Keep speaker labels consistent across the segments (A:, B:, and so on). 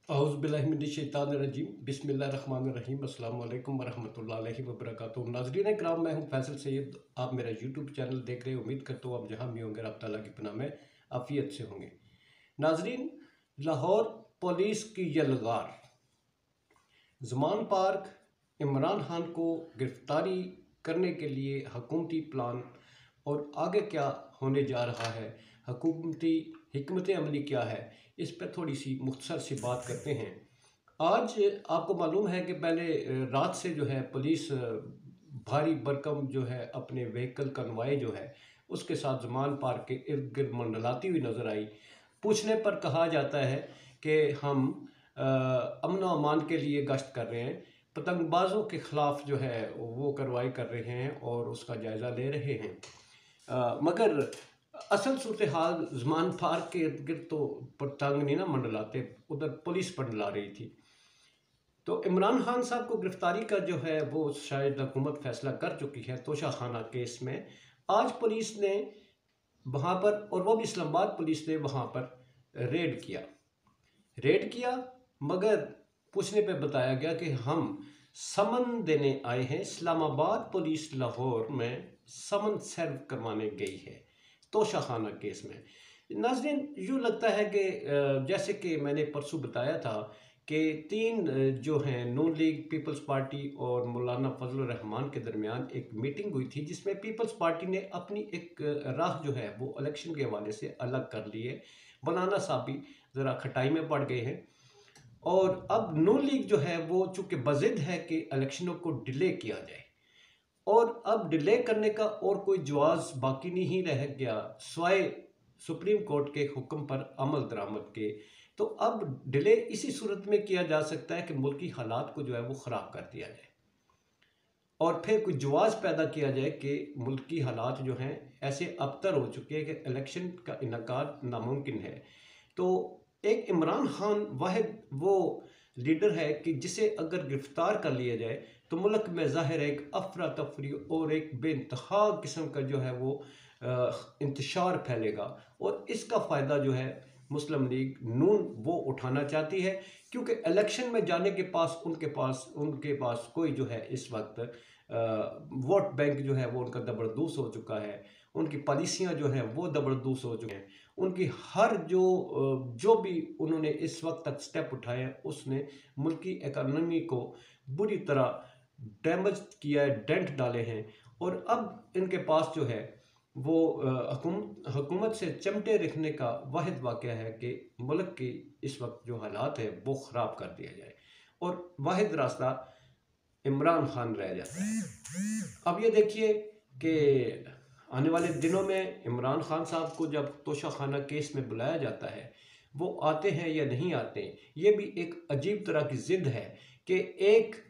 A: औज़ुबिल्लाहिमिनश्शैतानिर्रजीम बिस्मिल्लाहिर्रहमानिर्रहीम अस्सलामु अलैकुम वरहमतुल्लाहि वबरकातुहू। नाज़रीन इकराम, मैं हूँ फैसल सैयद। आप मेरा यूट्यूब चैनल देख रहे हैं। उम्मीद करता हूँ आप जहाँ भी होंगे रब ताला की पनाह में आफ़ियत से होंगे। नाज़रीन, लाहौर पुलिस की यलगार, ज़मान पार्क इमरान खान को गिरफ्तारी करने के लिए हुकूमती प्लान और आगे क्या होने जा रहा है, हुकूमती हिकमत अमली क्या है, इस पर थोड़ी सी मुख्तसर सी बात करते हैं। आज आपको मालूम है कि पहले रात से जो है पुलिस भारी भरकम जो है अपने व्हीकल कन्वाय जो है उसके साथ ज़मान पार्क के इर्द गिर्द मंडलाती हुई नज़र आई। पूछने पर कहा जाता है कि हम अमन व अमान के लिए गश्त कर रहे हैं, पतंगबाजों के ख़िलाफ़ जो है वो कार्रवाई कर रहे हैं और उसका जायज़ा ले रहे हैं। मगर असल सूरत हाल ज़मान पार्क के इर्द गिर्द तो पतंग नहीं ना मंडलाते, उधर पुलिस मंडला रही थी। तो इमरान खान साहब को गिरफ्तारी का जो है वो शायद हुकूमत फैसला कर चुकी है तोशा खाना केस में। आज पुलिस ने वहाँ पर, और वो भी इस्लामाबाद पुलिस ने वहाँ पर रेड किया, मगर पूछने पे बताया गया कि हम समन देने आए हैं। इस्लामाबाद पुलिस लाहौर में समन सर्व करवाने गई है तोशा खाना केस में। नाज़रीन, यूँ लगता है कि जैसे कि मैंने परसों बताया था कि तीन जो हैं नून लीग, पीपल्स पार्टी और मौलाना फजल रहमान के दरमियान एक मीटिंग हुई थी जिसमें पीपल्स पार्टी ने अपनी एक राह जो है वो इलेक्शन के हवाले से अलग कर ली है। मौलाना साहब भी ज़रा खटाई में पड़ गए हैं और अब नून लीग जो है वो चूँकि बज़िद है कि इलेक्शनों को डिले किया जाए, और अब डिले करने का और कोई जवाज़ बाकी नहीं रह गया स्वाय सुप्रीम कोर्ट के हुक्म पर अमल दरामद के। तो अब डिले इसी सूरत में किया जा सकता है कि मुल्की हालात को जो है वो ख़राब कर दिया जाए और फिर कोई जवाज़ पैदा किया जाए कि मुल्की हालात जो हैं ऐसे अबतर हो चुके हैं कि इलेक्शन का इनकाद नामुमकिन है। तो एक इमरान खान वाहिद वो लीडर है कि जिसे अगर गिरफ्तार कर लिया जाए तो मुल्क में ज़ाहिर है एक अफरा तफरी और एक बेइंतहा किस्म का जो है वो इंतशार फैलेगा, और इसका फ़ायदा जो है मुस्लिम लीग नून वो उठाना चाहती है, क्योंकि इलेक्शन में जाने के पास उनके पास कोई जो है इस वक्त वोट बैंक जो है वो उनका दबरदूस हो चुका है। उनकी पॉलिसियाँ जो हैं वो दबरदूस हो चुकी हैं। उनकी हर जो भी उन्होंने इस वक्त तक स्टेप उठाए हैं उसने मुल्की इकॉनमी को बुरी तरह डैमेज किया है, डेंट डाले हैं। और अब इनके पास जो है वो हुकूमत से चिमटे रखने का वाहिद वाक़या है कि मुल्क की इस वक्त जो हालात है वो ख़राब कर दिया जाए, और वाहिद रास्ता इमरान खान रह जाता है। अब ये देखिए कि आने वाले दिनों में इमरान खान साहब को जब तोशा खाना केस में बुलाया जाता है, वो आते हैं या नहीं आते, ये भी एक अजीब तरह की ज़िद है कि एक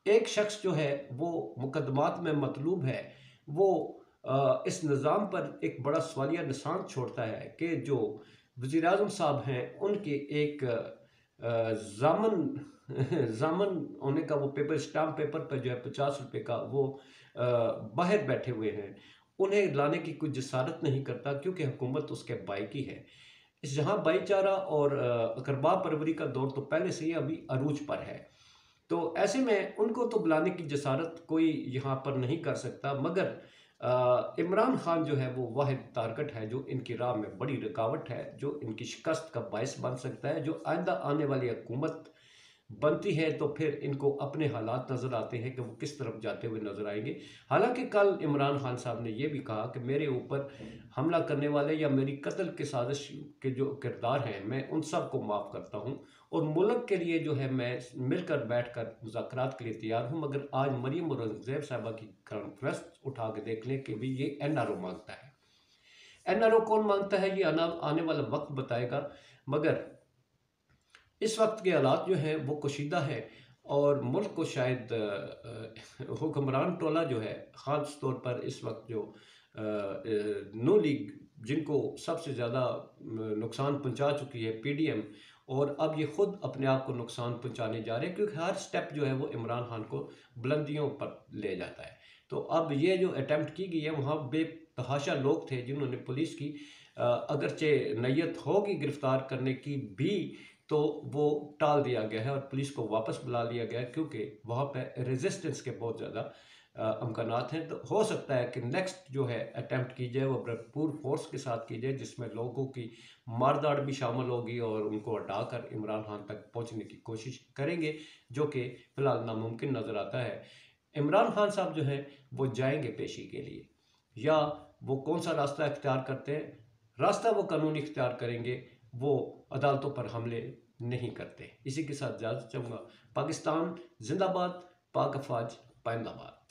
A: एक शख्स जो है वो मुकदमात में मतलूब है, वो इस निज़ाम पर एक बड़ा सवालिया निशान छोड़ता है कि जो वज़ीर आज़म साहब हैं उनके एक जामन जामन होने का वो पेपर, स्टाम्प पेपर पर जो है 50 रुपये का वो बाहर बैठे हुए हैं, उन्हें लाने की कोई जसारत नहीं करता क्योंकि हुकूमत उसके भाई की है। इस जहाँ भाईचारा और अकरबा परवरी का दौर तो पहले से ही अभी अरूज पर है, तो ऐसे में उनको तो बुलाने की जसारत कोई यहाँ पर नहीं कर सकता। मगर इमरान खान जो है वो वाहिद टारगेट है जो इनकी राह में बड़ी रुकावट है, जो इनकी शिकस्त का बायस बन सकता है। जो आइंदा आने वाली हुकूमत बनती है तो फिर इनको अपने हालात नज़र आते हैं कि वो किस तरफ जाते हुए नज़र आएंगे। हालांकि कल इमरान खान साहब ने यह भी कहा कि मेरे ऊपर हमला करने वाले या मेरी कत्ल की साजिश के जो किरदार हैं मैं उन सब को माफ़ करता हूं और मुल्क के लिए जो है मैं मिलकर बैठकर मुज़ाकरात के लिए तैयार हूं। मगर आज मरीम औरंगज़ेब साहबा की कॉन्फ्रेंस उठा के देख लें कि भी ये NRO मांगता है। NRO कौन मांगता है ये आने वाला वक्त बताएगा, मगर इस वक्त के हालात जो हैं वो कशीदा है और मुल्क को शायद हुक्मरान टोला जो है, ख़ास तौर पर इस वक्त जो नू लीग जिनको सबसे ज़्यादा नुकसान पहुंचा चुकी है PDM, और अब ये ख़ुद अपने आप को नुकसान पहुंचाने जा रहे हैं क्योंकि हर स्टेप जो है वो इमरान खान को बुलंदियों पर ले जाता है। तो अब ये जो अटैम्प्ट की गई है वहाँ बेतहाशा लोग थे जिन्होंने पुलिस की अगरचे नैयत होगी गिरफ्तार करने की भी तो वो टाल दिया गया है और पुलिस को वापस बुला लिया गया है, क्योंकि वहाँ पे रेजिस्टेंस के बहुत ज़्यादा अमकानात हैं। तो हो सकता है कि नेक्स्ट जो है अटैम्प्ट की जाए वो भरपूर फोर्स के साथ की जाए, जिसमें लोगों की मारदाड़ भी शामिल होगी और उनको हटाकर इमरान खान तक पहुंचने की कोशिश करेंगे, जो कि फ़िलहाल नामुमकिन नज़र आता है। इमरान खान साहब जो है वो जाएंगे पेशी के लिए, या वो कौन सा रास्ता इख्तियार करते हैं? रास्ता वो कानूनी इख्तियार करेंगे, वो अदालतों पर हमले नहीं करते। इसी के साथ इजाज़त चाहूँगा। पाकिस्तान जिंदाबाद, पाक अफवाज पाइंदाबाद।